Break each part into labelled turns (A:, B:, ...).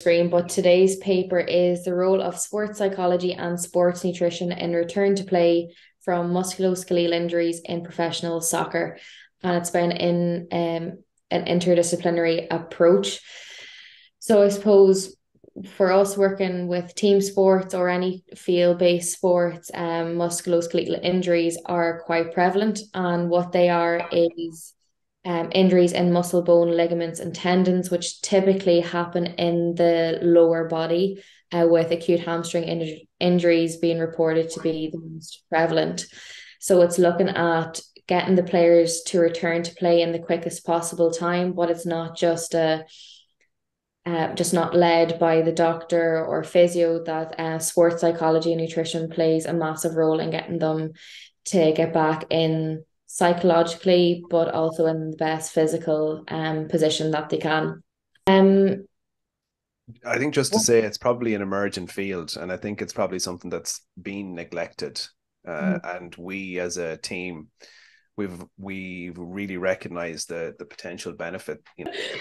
A: Screen, but today's paper is the role of sports psychology and sports nutrition in return to play from musculoskeletal injuries in professional soccer. And it's been in an interdisciplinary approach. So I suppose for us working with team sports or any field-based sports, musculoskeletal injuries are quite prevalent. And what they are is injuries in muscle, bone, ligaments, and tendons, which typically happen in the lower body, with acute hamstring injuries being reported to be the most prevalent. So it's looking at getting the players to return to play in the quickest possible time, but it's not just not led by the doctor or physio. That sports psychology and nutrition plays a massive role in getting them to get back in psychologically, but also in the best physical position that they can. Um,
B: I think just to say it's probably an emerging field, and I think it's probably something that's been neglected. And we as a team, we've really recognized the potential benefit.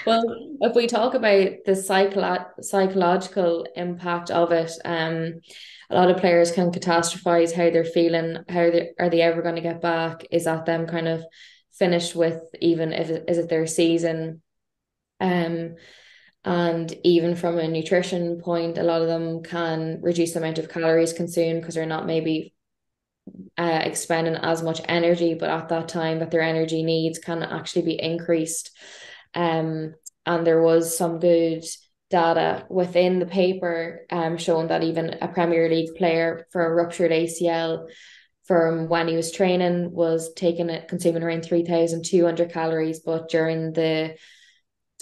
A: well, if we talk about the psychological impact of it, a lot of players can catastrophize how they're feeling. Are they ever going to get back? Is that them kind of finished with, even if is it their season? Um, And even from a nutrition point, a lot of them can reduce the amount of calories consumed because they're not maybe expending as much energy, but at that time that their energy needs can actually be increased. Um, and there was some good data within the paper showing that even a Premier League player for a ruptured ACL from when he was training was taking it, consuming around 3,200 calories, but during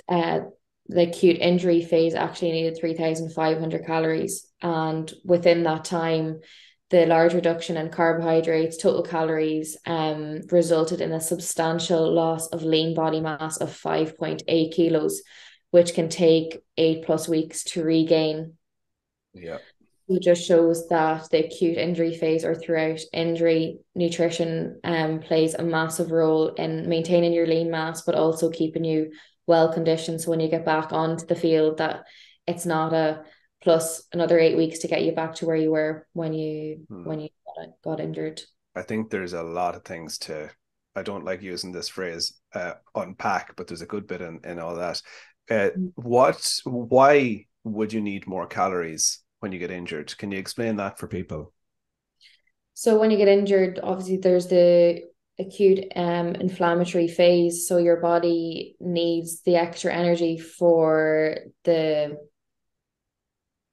A: uh, the acute injury phase actually needed 3,500 calories. And within that time, the large reduction in carbohydrates, total calories, resulted in a substantial loss of lean body mass of 5.8 kilos, which can take 8+ weeks to regain.
B: Yeah.
A: It just shows that the acute injury phase or throughout injury, nutrition plays a massive role in maintaining your lean mass, but also keeping you well conditioned. So when you get back onto the field, that it's not a plus another 8 weeks to get you back to where you were when you
B: Hmm.
A: when you got injured.
B: I think there's a lot of things to. I don't like using this phrase unpack, but there's a good bit in all that. Why would you need more calories when you get injured? Can you explain that for people?
A: So when you get injured, obviously there's the acute inflammatory phase. So your body needs the extra energy for the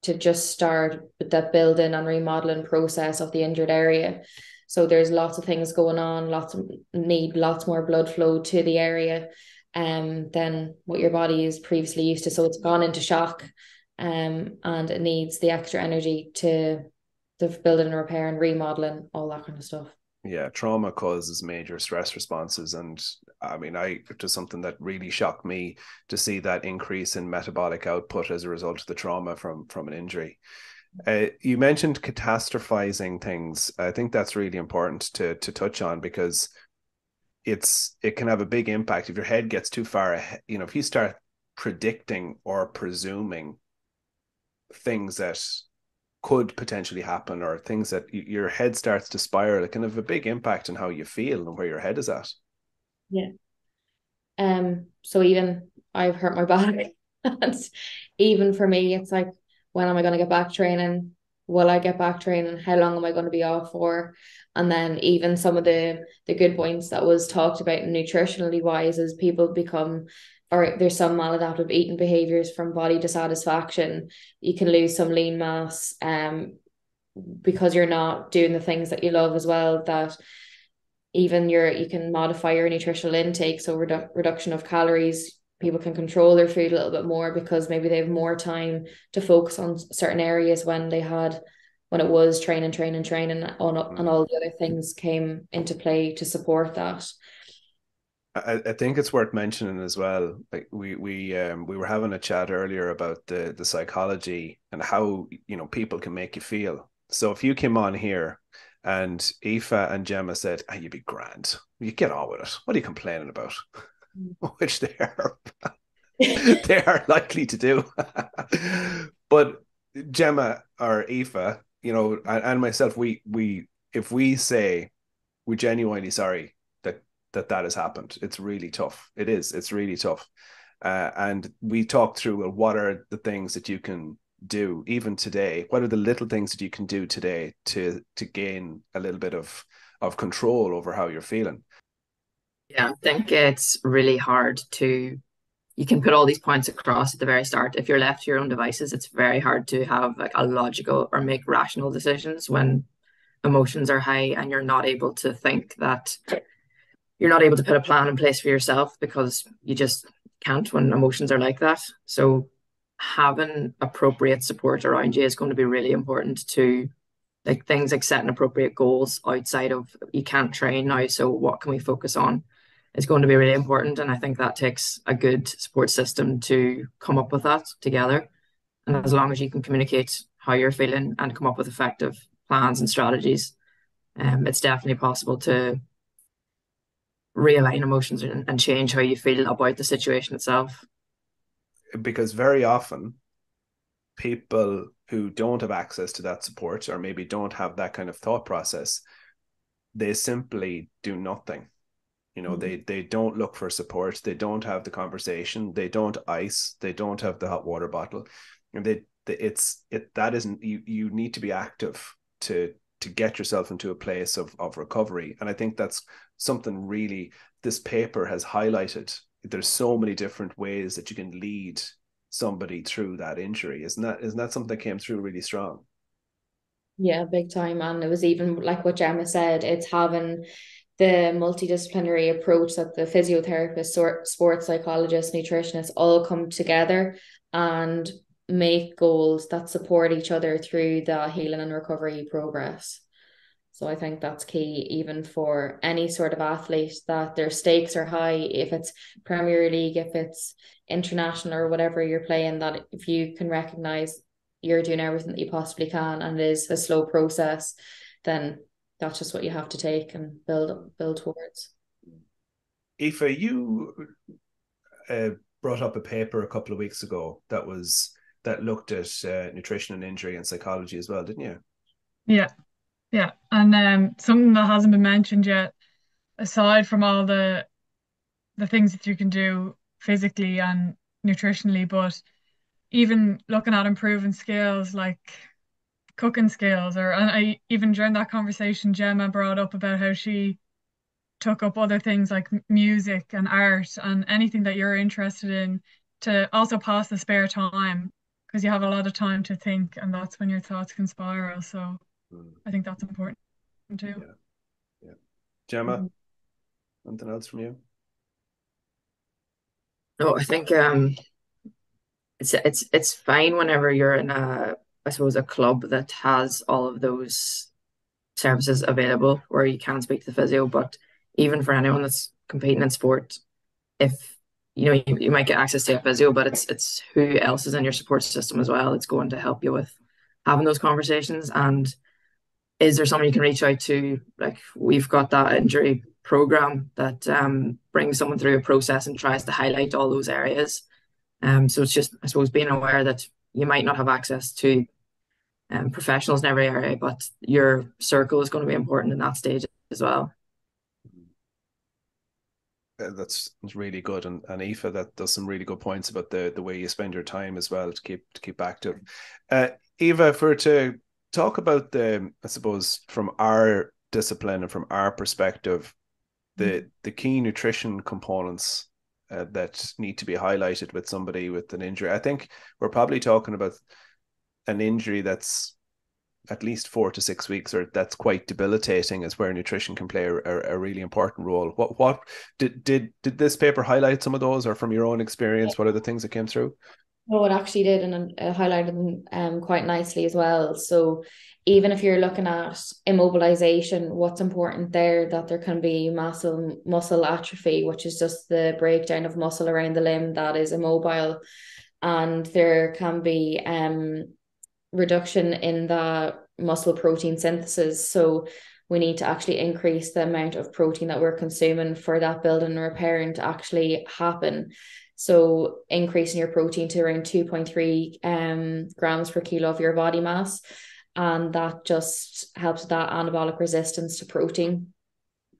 A: to just start with that building and remodeling process of the injured area. So there's lots of things going on, lots more blood flow to the area than what your body is previously used to. So it's gone into shock, and it needs the extra energy to the building and repair and remodeling, all that kind of stuff.
B: Yeah, trauma causes major stress responses. And I mean, it was something that really shocked me to see that increase in metabolic output as a result of the trauma from an injury. You mentioned catastrophizing things. I think that's really important to touch on because it can have a big impact if your head gets too far ahead. If you start predicting or presuming things that could potentially happen or things that your head starts to spiral, it can have a big impact on how you feel and where your head is at.
A: Yeah. So even I've hurt my back. And even for me, it's like, when am I going to get back training? Will I get back training? How long am I going to be off for? And then even some of the good points that was talked about nutritionally wise is people become, or there's some maladaptive eating behaviors from body dissatisfaction. You can lose some lean mass because you're not doing the things that you love as well, that even you can modify your nutritional intake, so reduction of calories. People can control their food a little bit more because maybe they have more time to focus on certain areas when it was training and
B: Mm.
A: all the other things came into play to support that.
B: I think it's worth mentioning as well. Like we were having a chat earlier about the psychology and how people can make you feel. So if you came on here and Aoife and Gemma said, "Ah, you'd be grand. You get on with it. What are you complaining about?" Which they are. they are likely to do. But Gemma or Aoife, and myself, we if we say we're genuinely sorry that has happened, it's really tough. It is. It's really tough. And we talked through, well, what are the things that you can do even today? What are the little things that you can do today to gain a little bit of control over how you're feeling?
C: Yeah, I think it's really hard to, you can put all these points across at the very start. If you're left to your own devices, it's very hard to have like a logical or make rational decisions when emotions are high and you're not able to think that you're not able to put a plan in place for yourself because you just can't when emotions are like that. So having appropriate support around you is going to be really important to like things like setting appropriate goals outside of you can't train now, so what can we focus on is going to be really important. And I think that takes a good support system to come up with that together. And as long as you can communicate how you're feeling and come up with effective plans and strategies, it's definitely possible to realign emotions and change how you feel about the situation itself.
B: Because very often people who don't have access to that support, or maybe don't have that kind of thought process, they simply do nothing. They don't look for support. They don't have the conversation. They don't ice. They don't have the hot water bottle. And that isn't, you need to be active to get yourself into a place of recovery. And I think that's something really this paper has highlighted. There's so many different ways that you can lead somebody through that injury. Isn't that something that came through really strong?
A: Yeah, big time. And it was even like what Gemma said, it's having the multidisciplinary approach that the physiotherapist, sports psychologists, nutritionists all come together and make goals that support each other through the healing and recovery progress. So I think that's key, even for any sort of athlete, that their stakes are high. If it's Premier League, if it's international or whatever you're playing, that if you can recognize you're doing everything that you possibly can and it is a slow process, then that's just what you have to take and build towards.
B: Aoife, you brought up a paper a couple of weeks ago that looked at nutrition and injury and psychology as well, didn't you?
D: Yeah, and something that hasn't been mentioned yet, aside from all the things that you can do physically and nutritionally, but even looking at improving skills like cooking skills, and I even during that conversation, Gemma brought up about how she took up other things like music and art and anything that you're interested in to also pass the spare time because you have a lot of time to think, and that's when your thoughts can spiral. So I think that's important too.
B: Yeah. Gemma, anything else from you?
C: No, I think it's fine whenever you're in I suppose a club that has all of those services available where you can speak to the physio. But even for anyone that's competing in sport, if you might get access to a physio, but it's who else is in your support system as well. It's going to help you with having those conversations. And is there someone you can reach out to? Like we've got that injury program that brings someone through a process and tries to highlight all those areas. So it's just, I suppose, being aware that you might not have access to professionals in every area, but your circle is going to be important in that stage as well.
B: That's really good, and Aoife, that does some really good points about the way you spend your time as well to keep active. Eva, if we're to talk about I suppose from our discipline and from our perspective, the key nutrition components that need to be highlighted with somebody with an injury. I think we're probably talking about an injury that's at least 4 to 6 weeks, or that's quite debilitating, is where nutrition can play a really important role. What did this paper highlight some of those, or from your own experience, what are the things that came through?
A: Oh, it actually did, and it highlighted them quite nicely as well. So even if you're looking at immobilization, what's important there, that there can be muscle atrophy, which is just the breakdown of muscle around the limb that is immobile, and there can be reduction in the muscle protein synthesis. So we need to actually increase the amount of protein that we're consuming for that building and repairing to actually happen. So increasing your protein to around 2.3 grams per kilo of your body mass. And that just helps with that anabolic resistance to protein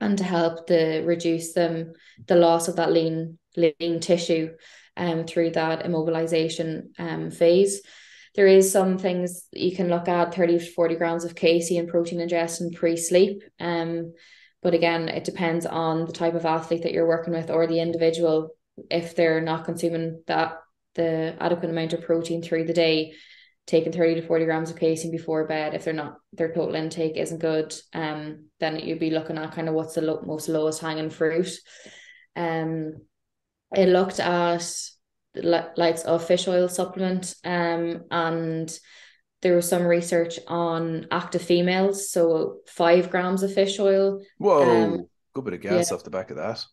A: and to help reduce the loss of that lean tissue through that immobilization phase. There is some things you can look at, 30 to 40 grams of casein protein ingestion pre-sleep. But again, it depends on the type of athlete that you're working with or the individual. If they're not consuming the adequate amount of protein through the day, taking 30 to 40 grams of casein before bed, if their total intake isn't good, then you'd be looking at kind of what's the most lowest hanging fruit. It looked at likes of fish oil supplement, and there was some research on active females, so 5 grams of fish oil.
B: Whoa, good bit of gas
A: Yeah.
B: off the back of that.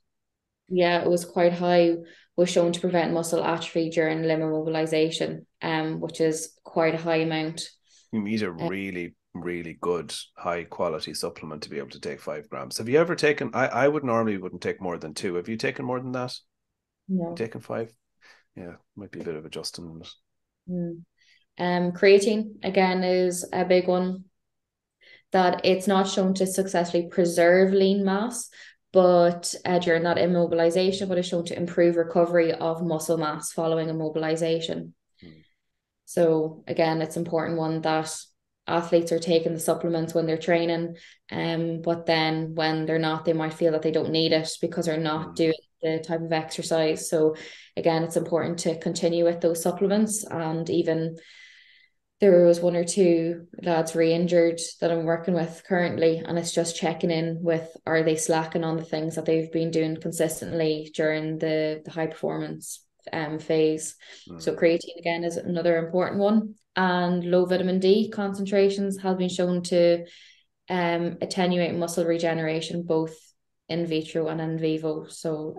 A: Yeah, it was quite high, was shown to prevent muscle atrophy during limb immobilization, which is quite a high amount.
B: You need a really, really good high quality supplement to be able to take 5 grams. Have you ever taken, I would normally wouldn't take more than 2. Have you taken more than that?
A: No.
B: You taken 5? Yeah, might be a bit of adjusting.
A: Creatine again is a big one, that it's not shown to successfully preserve lean mass, but during that immobilization, but it's shown to improve recovery of muscle mass following immobilization. So again, it's important one that athletes are taking the supplements when they're training, but then when they're not, they might feel that they don't need it because they're not doing the type of exercise. So again, it's important to continue with those supplements. And even there was 1 or 2 lads re-injured that I'm working with currently, and it's just checking in with, are they slacking on the things that they've been doing consistently during the high performance phase. So creatine again is another important one, and low vitamin D concentrations have been shown to attenuate muscle regeneration both in vitro and in vivo. So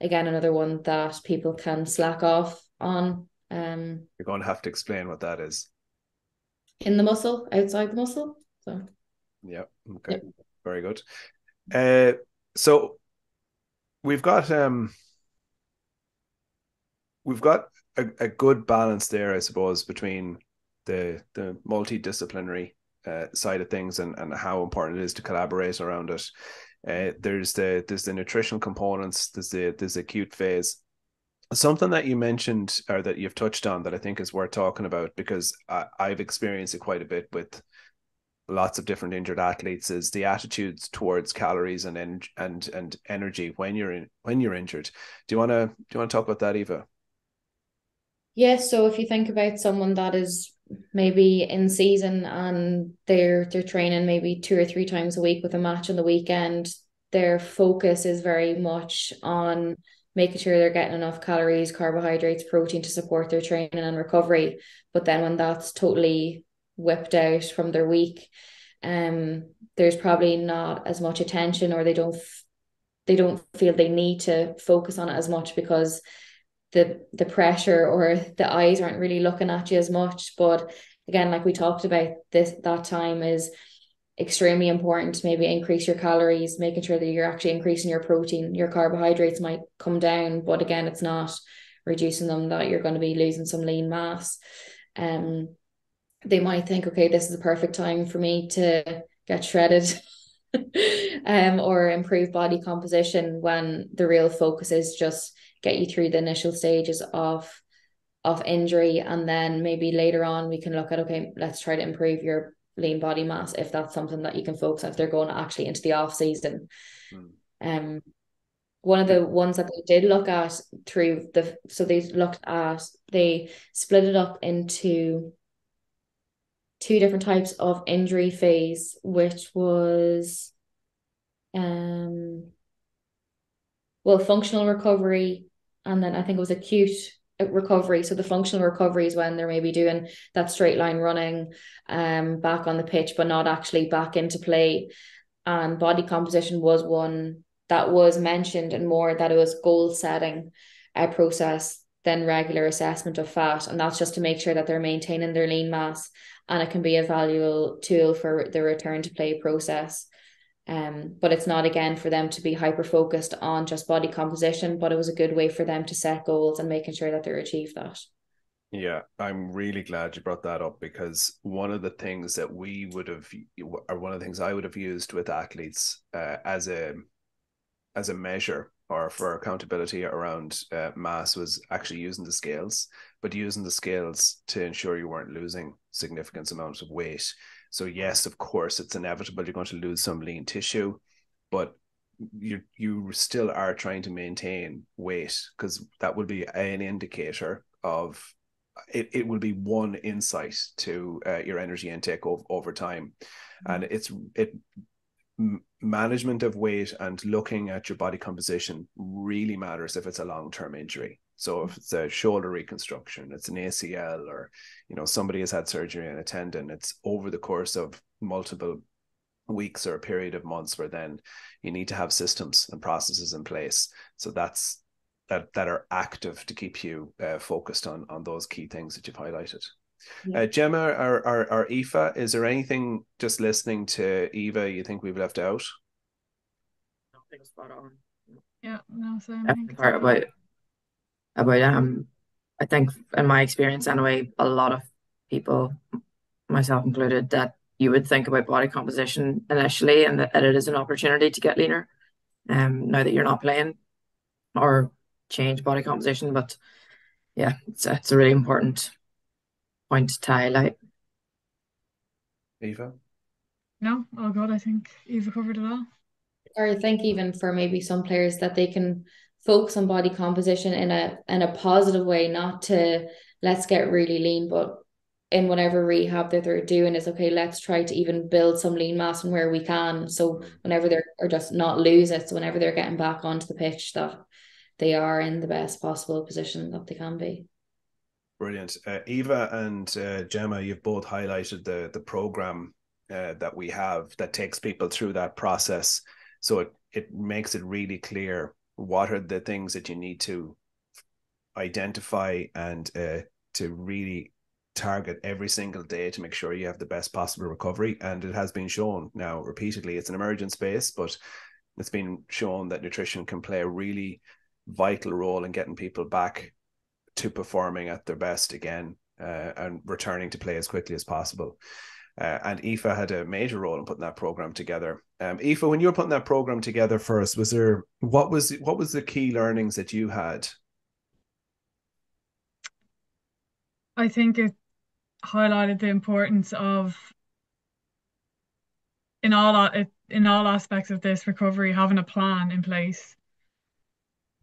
A: again, another one that people can slack off on.
B: You're going to have to explain what that is.
A: In the muscle, outside the muscle. So
B: yeah, okay, very good. So we've got a good balance there, I suppose, between the multidisciplinary side of things and how important it is to collaborate around it. There's the nutritional components, there's the acute phase. Something that you mentioned or that you've touched on that I think is worth talking about, because I've experienced it quite a bit with lots of different injured athletes, is the attitudes towards calories and energy when you're injured. Do you want to talk about that, Eva?
A: Yes. So if you think about someone that is maybe in season and they're training maybe 2 or 3 times a week with a match on the weekend, their focus is very much on making sure they're getting enough calories, carbohydrates, protein to support their training and recovery. But then when that's totally whipped out from their week, there's probably not as much attention, or they don't feel they need to focus on it as much because the pressure or the eyes aren't really looking at you as much. But again, like we talked about, that time is extremely important to maybe increase your calories, making sure that you're actually increasing your protein. Your carbohydrates might come down, but again, it's not reducing them that you're going to be losing some lean mass. They might think, okay, this is a perfect time for me to get shredded or improve body composition, when the real focus is just get you through the initial stages of injury, and then maybe later on we can look at, okay, let's try to improve your lean body mass if that's something that you can focus on if they're going actually into the off season. One of the ones that they did look at they split it up into 2 different types of injury phase, which was functional recovery, and then I think it was acute recovery. So the functional recovery is when they're maybe doing that straight line running back on the pitch, but not actually back into play. And body composition was one that was mentioned, and more that it was goal setting process than regular assessment of fat. And that's just to make sure that they're maintaining their lean mass, and it can be a valuable tool for the return to play process. But it's not, again, for them to be hyper focused on just body composition, but it was a good way for them to set goals and making sure that they achieve that.
B: Yeah, I'm really glad you brought that up, because one of the things that we would have, or one of the things I would have used with athletes as a measure or for accountability around mass was actually using the scales, but using the scales to ensure you weren't losing significant amounts of weight. So yes, of course, it's inevitable you're going to lose some lean tissue, but you still are trying to maintain weight, because that will be an indicator of it will be one insight to your energy intake over time. And management of weight and looking at your body composition really matters if it's a long-term injury. So if it's a shoulder reconstruction, it's an ACL, or somebody has had surgery on a tendon, it's over the course of multiple weeks or a period of months, where then you need to have systems and processes in place. So that are active to keep you focused on those key things that you've highlighted. Yeah. Gemma or Aoife, is there anything, just listening to Eva, you think we've left out?
C: Nothing spot on.
D: Yeah, no, same.
C: Part about I think in my experience anyway, a lot of people, myself included, that you would think about body composition initially, and that it is an opportunity to get leaner. Now that you're not playing, or change body composition, but yeah, it's a really important point to highlight.
B: Eva?
D: No, all good. I think Eva covered it all.
A: Or I think even for maybe some players, that they can focus on body composition in a positive way, not to let's get really lean, but in whatever rehab that they're doing is, okay, let's try to even build some lean mass and where we can. So whenever or just not lose it. So whenever they're getting back onto the pitch, that they are in the best possible position that they can be.
B: Brilliant. Eva and Gemma, you've both highlighted the program that we have that takes people through that process. So it makes it really clear what are the things that you need to identify and to really target every single day to make sure you have the best possible recovery. And it has been shown now repeatedly, it's an emergent space, but it's been shown that nutrition can play a really vital role in getting people back to performing at their best again and returning to play as quickly as possible. And Aoife had a major role in putting that program together. Aoife, when you were putting that program together first, what was the key learnings that you had?
D: I think it highlighted the importance of, in all aspects of this recovery, having a plan in place.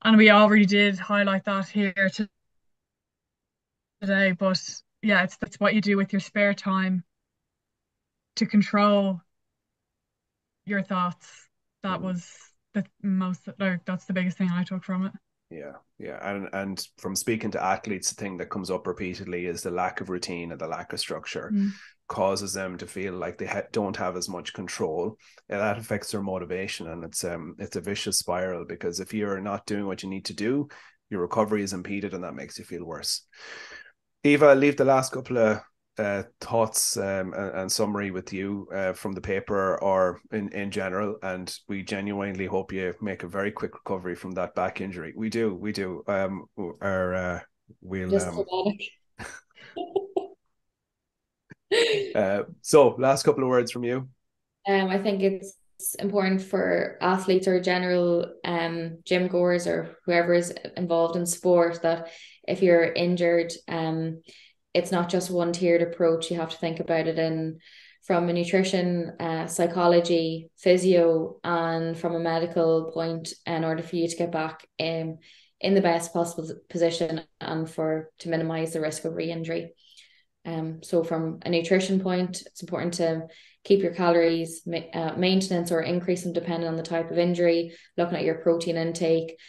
D: And we already did highlight that here today, but yeah, it's what you do with your spare time to control your thoughts. That was that's the biggest thing I took from it.
B: Yeah. And from speaking to athletes, the thing that comes up repeatedly is the lack of routine and the lack of structure causes them to feel like they don't have as much control, and that affects their motivation. And it's a vicious spiral, because if you're not doing what you need to do, your recovery is impeded, and that makes you feel worse. Eva, I'll leave the last couple of thoughts and summary with you from the paper or in general, and we genuinely hope you make a very quick recovery from that back injury. We do. We'll
A: just
B: so last couple of words from you.
A: I think it's important for athletes or general gym goers or whoever is involved in sport, that if you're injured, it's not just one tiered approach. You have to think about it from a nutrition, psychology, physio, and from a medical point, in order for you to get back in the best possible position and to minimize the risk of re-injury. So from a nutrition point, it's important to keep your calories maintenance or increase them depending on the type of injury, looking at your protein intake,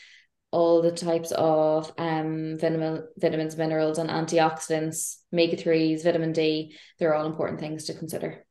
A: all the types of vitamins, minerals, and antioxidants, omega-3s, vitamin D. They're all important things to consider.